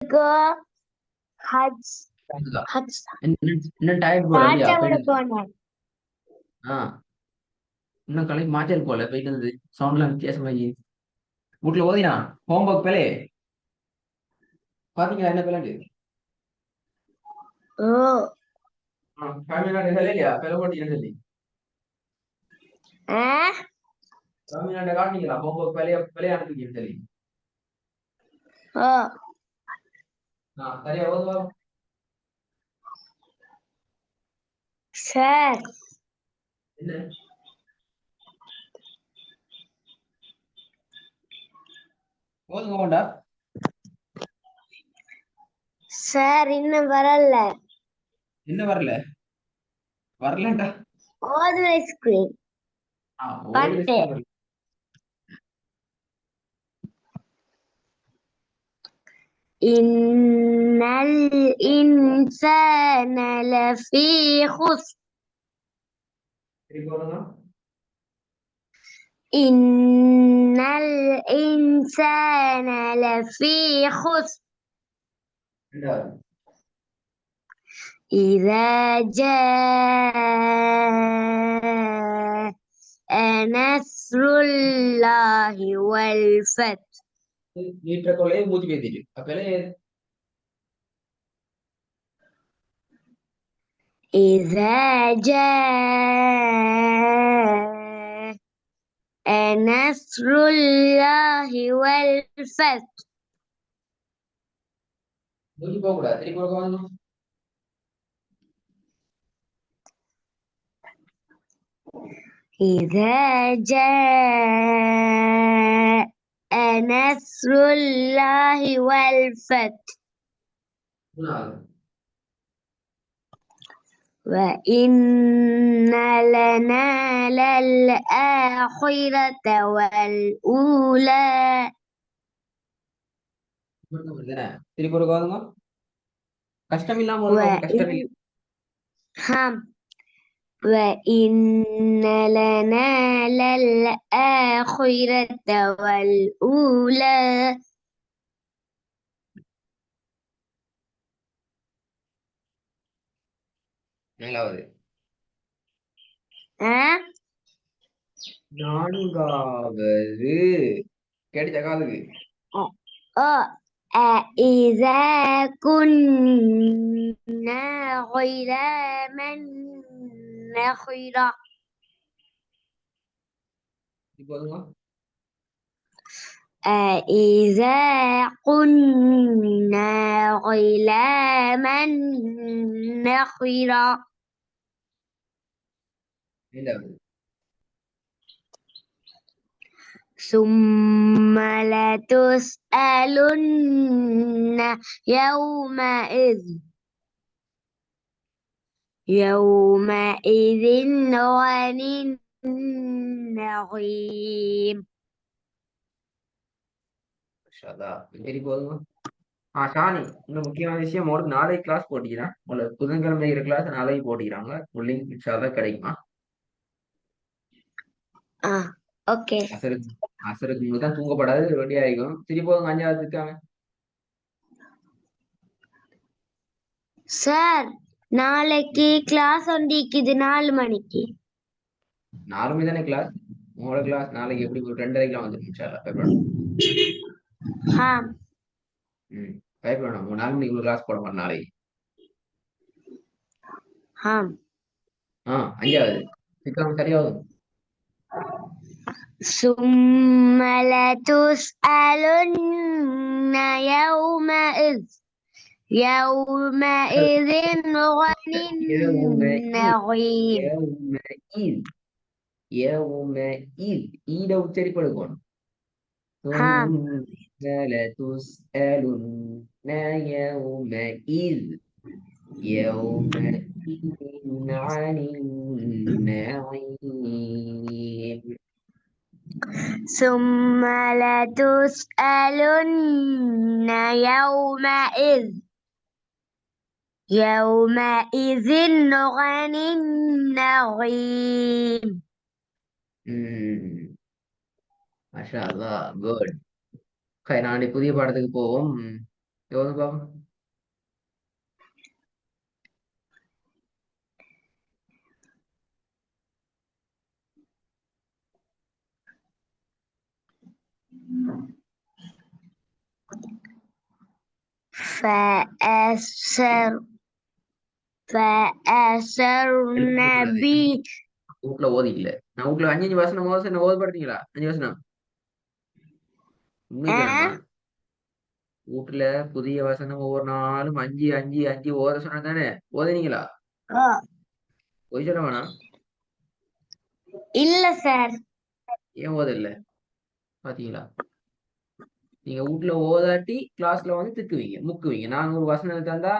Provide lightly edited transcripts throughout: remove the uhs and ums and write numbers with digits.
ஹஜ் ஹஜ் இன்னும் டயர்ட் போல இல்லையா தாஜாவோட போயிட்டு போனேன். இன்னும் கலைக்கு மாச்சல் போல போயிட்டு வந்து சவுண்ட்லாம் வித்தியாசமாகி வீட்டுல ஓதினா ஹோம்ஒர்க் பேலே பாத்தீங்களா என்ன பேலண்டு ஓ தமிழ்நாடு இல்லையா பேல போட்டீங்கன்னு சொல்லி ஆ தமிழ்நாட்டை காட்டினீங்களா ஹோம்ஒர்க் விளையாடுறீங்கன்னு சொல்லி ஓ சரியா ஓதுவா சார் என்ன ஓதுங்க வேண்டா சார் இன்னும் வரல. என்ன வரல வரலண்டா ஓதுற ஸ்கிரீன் ஓடுது பட்டேன். வரல إن الإنسان لفي خسر. சரி போதுங்க إن الإنسان لفي خسر ரெண்டாவது إذا جاء نصر الله والفتح. நீட்ட கொள்ளையை மூச்சு பேத்திட்டு அப்பல إذا جاء نصر الله والفتح. மூச்சு போக கூடாது திருப்பி போக إذا جاء نصر الله والفتح மூணாவது وإن لنا للآخرة والأولى. திருப்பி போடுங்க கஷ்டம் இல்லாம ஓதுங்க கஷ்டம் இல்லை وإن لنا للآخرة والأولى. ஏழாவது நான்காவது கேட்டுச்சா காதுக்கு أإذا كنا عظاما نخرة. போதுங்க أإذا كنا عظاما نخرة. ஐந்தாவது ثم لتسألن يومئذ عن النعيم. சரி போதுங்க ஷானி இன்னும் முக்கியமான விஷயம் உங்களுக்கு நாளைக்கு கிளாஸ் போட்டிக்கிறேன் உங்களுக்கு புதன்கிழமை இருக்கிற கிளாஸ் நாளைக்கு போட்டிக்கிறாங்க லிங்க் இன்ஷால்லா கிடைக்குமா ஓகே அசருக்கு அசருக்கு தான் தூங்கப்படாது ரெடி ஆகிக்கும் சரி போதுங்க அஞ்சாவது இருக்காங்க சார் நாளைக்கு கிளாஸ் ஒன்றிக்குது 4 மணிக்கு. 4 மணி தானே கிளாஸ் உங்களோட கிளாஸ் நாளைக்கு எப்படி 2:30 வந்துடும் இன்ஷால்லா பயப்படணும் பயப்படணும் 4 மணிக்கு கிளாஸ் போட மாட்டோம் நாளைக்கு அஞ்சாவது சிக்காம சரியாகும் ثم لتسألن يومئذ عن النعيم. ஈட உச்சரிப்படுக்கணும் لتسألن يومئذ عن النعيم ثم لتسألن يومئذ عن النعيم. மாஷா அல்லாஹ் குட் நாளை புதிய பாடத்துக்கு போவோம் யோசிச்சு பாப்போம். فأسر فأسرن எழுத்துக்கூடாது. به வீட்டுல ஓதி இல்ல. நான் வீட்டுல 5 வசனம் ஓத ஓதப்படுத்தீங்களா? 5 வசனம் உண்மைக்குறேன்மா. வீட்டுல புதிய வசனம் ஒவ்வொரு நாளும் 5 5 5 ஓத சொன்னா தானே ஓதுனீங்களா? போய் சொல்ல வேணாம். இல்ல சார். ஏன் ஓத இல்ல பாத்தீங்களா? நீங்க வீட்டுல ஓதாட்டி கிளாஸ்ல வந்து திக்குவீங்க முக்குவீங்க. நான் ஒரு வசனம் தந்தா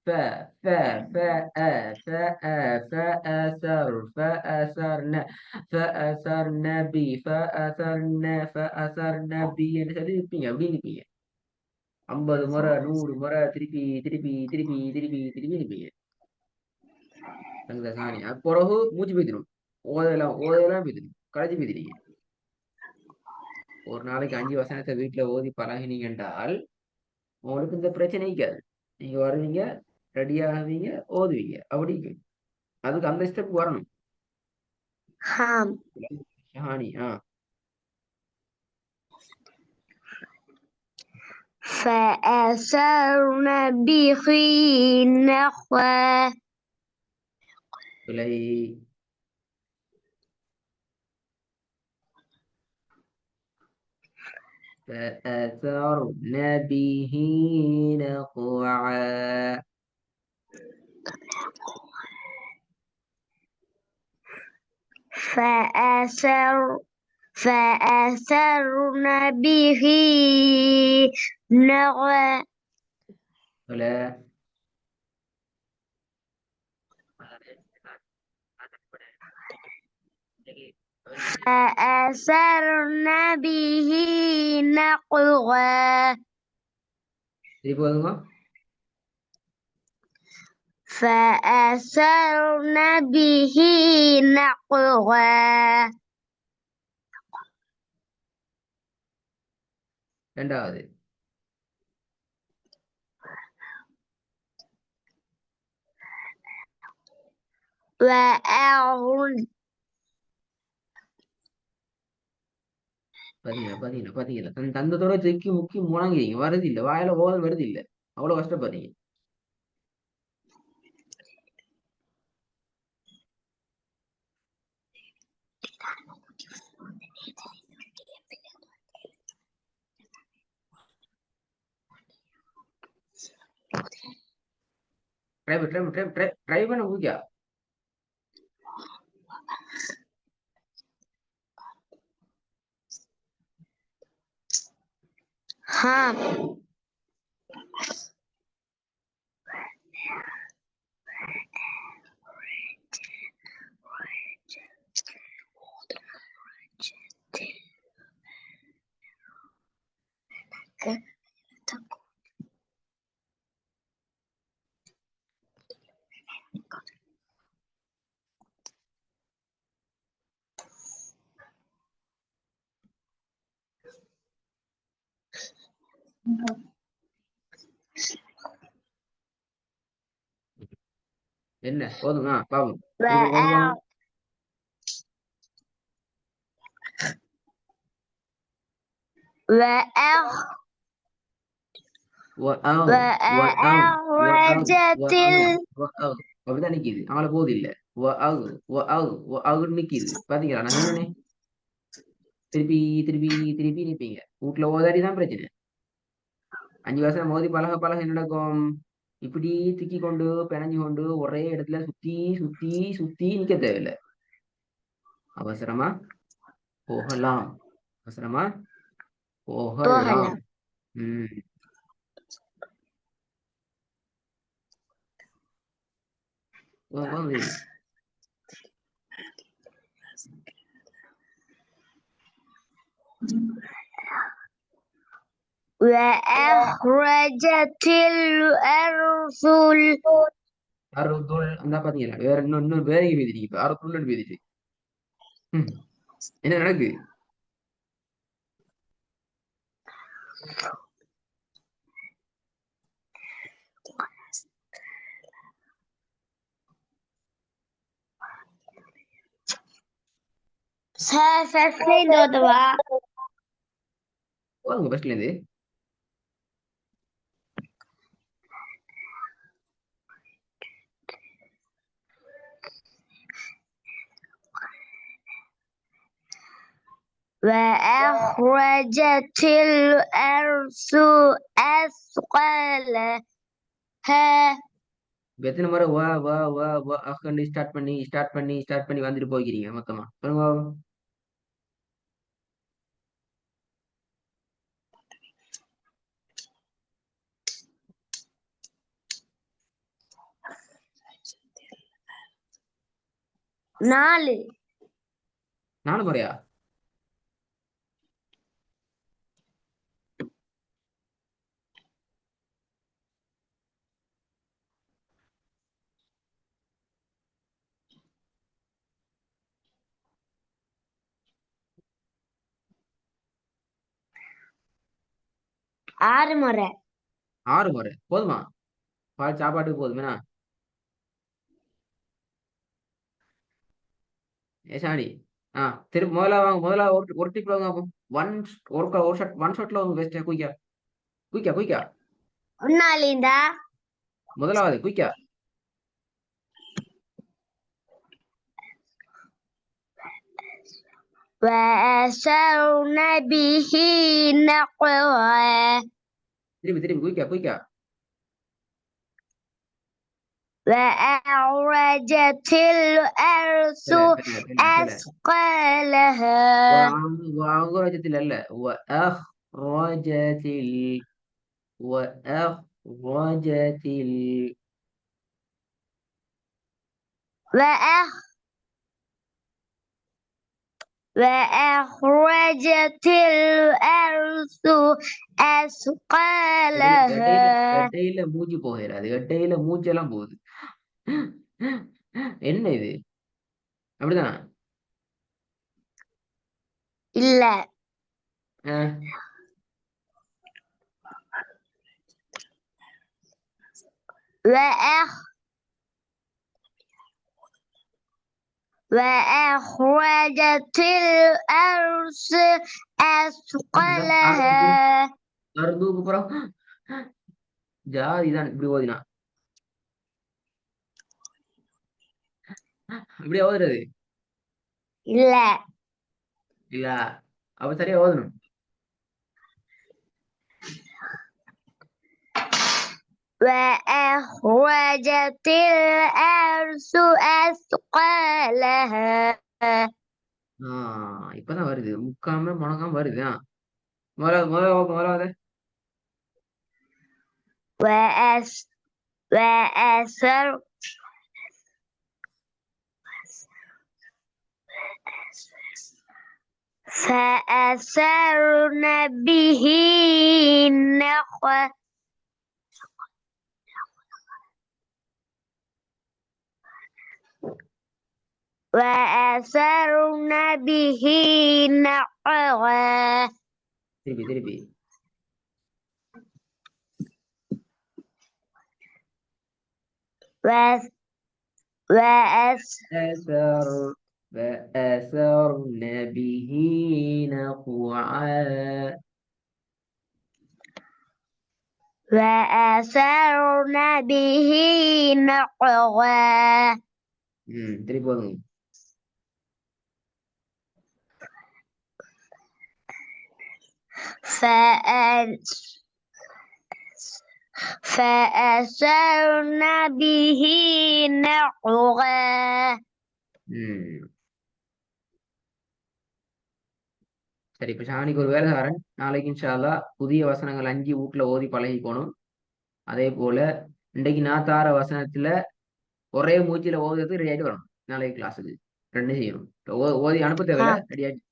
ஃப ஃப ஃப அ ஃப அ ஃப அ சர் ஃப அ சர் ந ஃப அ சர் ந பி ஃப அ சர் ந ஃப அ சர் ந பி என்று சொல்லி நிற்பீங்க. அப்படி நிற்பீங்க 50 முறை 100 முறை திருப்பி திருப்பி திருப்பி திருப்பி திருப்பி நிற்பீங்க. தங்க சாணி பிறகு மூச்சு போய்த்திடும். ஓதையெல்லாம் போய்த்திடும். களைச்சி போய்த்திட்டீங்க. ஒரு நாளைக்கு 5 வசனத்தை வீட்டுல ஓதி பழகினீங்க என்றால் உங்களுக்கு இந்த பிரச்சனை இருக்காது. நீங்க வருவீங்க, ரெடி ஆகுவீங்க, ஓதுவீங்க. அப்படி அதுக்கு அந்த ஸ்டெப் வரணும். ஹாம். ஷஹானி فأسرن به نقوى பிழை. فأثرن به نقعا. فأثرن به نقوى ولا فأثرن به نقوى திருப்பி போதுங்க. فأثرن به نقوى ரெண்டாவது وأعرض பாத்தீங்களா தந்தத்தோட தெக்கி முக்கி முணங்கிறீங்க. வருது இல்ல வாயில ஓதல் வருது இல்ல. அவ்வளவு கஷ்டப்படுறீங்க. ட்ரை பண்ண முடியா? ஹாம். என்ன போதுமா பாவம். திருப்பி கொண்டு போங்க. அப்படிதான் நிக்குது. அவங்கள போகுது இல்ல. நிக்குது. பாத்தீங்களா நான் சொன்னேனே. திருப்பி திருப்பி திருப்பி நிப்பீங்க. வீட்டுல ஓதாடி தான் பிரச்சனை. 5 வருஷம் மோதி பழக பழக என்ன நடக்கும்? இப்படி திக்கி கொண்டு பிணைஞ்சு கொண்டு ஒரே இடத்துல சுத்தி சுத்தி சுத்தி நிக்க தேவையில்லை. அவசரமா போகலாம். அவசரமா போகலாம். உம் وأخرجت الأرض அறுதுள் அந்த பாத்தீங்களா வேற இன்னொரு வேற பேதிட்டு இப்ப அறுதுள் பேதிட்டு என்ன நடக்கு? ஃபர்ஸ்ட்ல இருந்து ஓதவா போதுங்க ஃபர்ஸ்ட்ல இருந்து. وأخرجت الأرض أثقالها இப்ப எத்தனை முறை வா வா வா வா அக்கண்டு ஸ்டார்ட் பண்ணி ஸ்டார்ட் பண்ணி ஸ்டார்ட் பண்ணி வந்துட்டு போய்க்கிறீங்க மொத்தமா சொல்லுங்க. 4 4 முறையா? 6 முறை 6 முறை போதுமா? பால் சாப்பாட்டுக்கு போதுமேனா? ஏசாடி திரும்ப முதல்ல வாங்க, முதல்ல ஒரு டிப்ல வாங்க. ஒன் ஒரு ஷாட் ஒன் ஷாட்ல வாங்க. பெஸ்ட் குயிக்கா குயிக்கா குயிக்கா. ஒன்னாலிந்தா முதலாவது குயிக்கா. وأثرن به نقعا திரும்பி திரும்பி குயிக்கா குயிக்கா. وأعرجت الأرض أثقالها வாங்குராஜத்தில் அல்ல. وأخرجتل وأخرجتل وأخ وأخرجت الأرض أثقالها எட்டையில மூச்சு போகிறாது. எட்டையில மூச்செல்லாம் போகுது. என்ன இது? அப்படிதானா? இல்ல وأخرجت الأرض أثقالها அறுதுக்கு அப்புறம் ஜாதிதான் இப்படி ஓதினா இப்படி ஓதுறது இல்ல இல்ல. அப்ப சரியா ஓதணும். وأخرجت الأرض أثقالها இப்பதான் வருது. முக்காம முழங்காம வருது. முதலாவது وأثر فأثرن به نقعا وأثرن به نقعا திருப்பி திருப்பி وأثرن به نقعا وأثرن به نقعا திருப்பி போதுங்க. فأثرن به نقعا சரி, இப்ப ஷானிக்கு ஒரு வேலை தரேன். நாளைக்கு இன்ஷா அல்லாஹ் புதிய வசனங்கள் 5 வீட்டுல ஓதி பழகிக்கணும். அதே போல இன்றைக்கு நான் தார வசனத்துல ஒரே மூச்சில ஓதுறது ரெடி ஆயிட்டு வரணும். நாளைக்கு கிளாஸுக்கு 2 செய்யணும். ஓதி அனுப்ப தேவையில்ல, ரெடி ஆயிட்டு